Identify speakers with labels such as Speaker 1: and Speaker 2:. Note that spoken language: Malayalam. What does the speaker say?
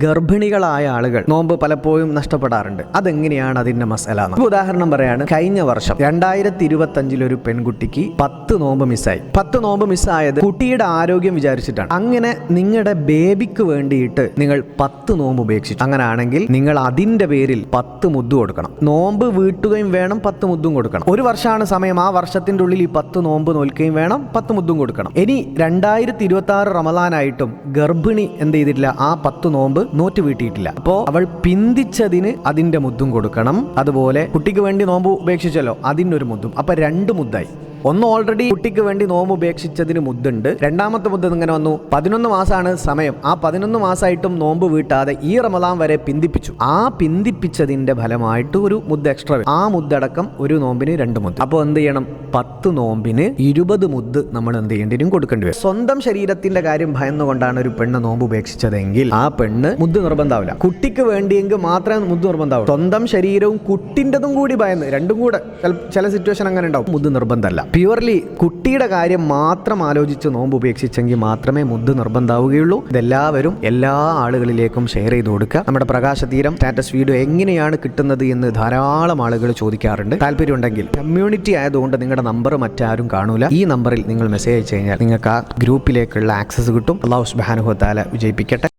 Speaker 1: ഗർഭിണികളായ ആളുകൾ നോമ്പ് പലപ്പോഴും നഷ്ടപ്പെടാറുണ്ട്. അതെങ്ങനെയാണ് അതിന്റെ മസല? ഉദാഹരണം പറയാണ്, കഴിഞ്ഞ വർഷം 2025 ഒരു പെൺകുട്ടിക്ക് 10 നോമ്പ് മിസ്സായി. 10 നോമ്പ് മിസ്സായത് കുട്ടിയുടെ ആരോഗ്യം വിചാരിച്ചിട്ടാണ്. അങ്ങനെ നിങ്ങളുടെ ബേബിക്ക് വേണ്ടിയിട്ട് നിങ്ങൾ 10 നോമ്പ് ഉപേക്ഷിച്ചു. അങ്ങനെയാണെങ്കിൽ നിങ്ങൾ അതിന്റെ പേരിൽ 10 മുദ്ദ് കൊടുക്കണം. നോമ്പ് വീട്ടുകയും വേണം, 10 മുദ്ദും കൊടുക്കണം. ഒരു വർഷമാണ് സമയം. ആ വർഷത്തിന്റെ ഉള്ളിൽ ഈ 10 നോമ്പ് നോൽക്കുകയും വേണം, 10 മുദ്ദും കൊടുക്കണം. ഇനി 2026 റമദാനായിട്ടും ഗർഭിണി എന്ത് ചെയ്തിട്ടില്ല, ആ 10 നോമ്പ് നോറ്റ് വീട്ടിയിട്ടില്ല. അപ്പോ അവൾ പിന്തിച്ചതിന് അതിന്റെ മുദ്ദും കൊടുക്കണം. അതുപോലെ കുട്ടിക്ക് വേണ്ടി നോമ്പ് ഉപേക്ഷിച്ചല്ലോ, അതിൻ്റെ ഒരു മുദ്ദും. അപ്പൊ 2 മുദ്ദായി. ഒന്ന് ഓൾറെഡി കുട്ടിക്ക് വേണ്ടി നോമ്പ് ഉപേക്ഷിച്ചതിന് മുദ്ദുണ്ട്. രണ്ടാമത്തെ മുദ്ദ് ഇങ്ങനെ വന്നു. 11 മാസമാണ് സമയം. ആ 11 മാസമായിട്ടും നോമ്പ് വീട്ടാതെ ഈ റമദാൻ വരെ പിന്തിപ്പിച്ചു. ആ പിന്തിപ്പിച്ചതിന്റെ ഫലമായിട്ട് ഒരു മുദ്ദ് എക്സ്ട്രാ. ആ മുദ്ദടക്കം ഒരു നോമ്പിന് 2 മുദ്ദ്. അപ്പോൾ എന്ത് ചെയ്യണം? 10 നോമ്പിന് 20 മുദ്ദ് നമ്മൾ എന്ത് ചെയ്യേണ്ടി കൊടുക്കേണ്ടി വരും. സ്വന്തം ശരീരത്തിന്റെ കാര്യം ഭയന്നുകൊണ്ടാണ് ഒരു പെണ്ണ് നോമ്പ് ഉപേക്ഷിച്ചതെങ്കിൽ ആ പെണ്ണ് മുദ്ദ് നിർബന്ധാവില്ല. കുട്ടിക്ക് വേണ്ടിയെങ്കിൽ മാത്രമേ മുദ്ദ് നിർബന്ധാവൂ. സ്വന്തം ശരീരവും കുട്ടിൻ്റെതും കൂടി ഭയന്ന്, രണ്ടും കൂടെ ചില സിറ്റുവേഷൻ അങ്ങനെ ഉണ്ടാവും. മുദ്ദ് നിർബന്ധമല്ല. പ്യുവർലി കുട്ടിയുടെ കാര്യം മാത്രം ആലോചിച്ച് നോമ്പ് ഉപേക്ഷിച്ചെങ്കിൽ മാത്രമേ മുദ്ദ് നിർബന്ധാവുകയുള്ളൂ. ഇതെല്ലാവരും എല്ലാ ആളുകളിലേക്കും ഷെയർ ചെയ്ത് കൊടുക്കുക. നമ്മുടെ പ്രകാശതീരം സ്റ്റാറ്റസ് വീഡിയോ എങ്ങനെയാണ് കിട്ടുന്നത് എന്ന് ധാരാളം ആളുകൾ ചോദിക്കാറുണ്ട്. താല്പര്യമുണ്ടെങ്കിൽ, കമ്മ്യൂണിറ്റി ആയതുകൊണ്ട് നിങ്ങളുടെ നമ്പർ മറ്റാരും കാണൂല. ഈ നമ്പറിൽ നിങ്ങൾ മെസ്സേജ് അയച്ചു കഴിഞ്ഞാൽ നിങ്ങൾക്ക് ആ ഗ്രൂപ്പിലേക്കുള്ള ആക്സസ് കിട്ടും. അല്ലാഹു സുബ്ഹാനഹു വ തആല വിജയിപ്പിക്കട്ടെ.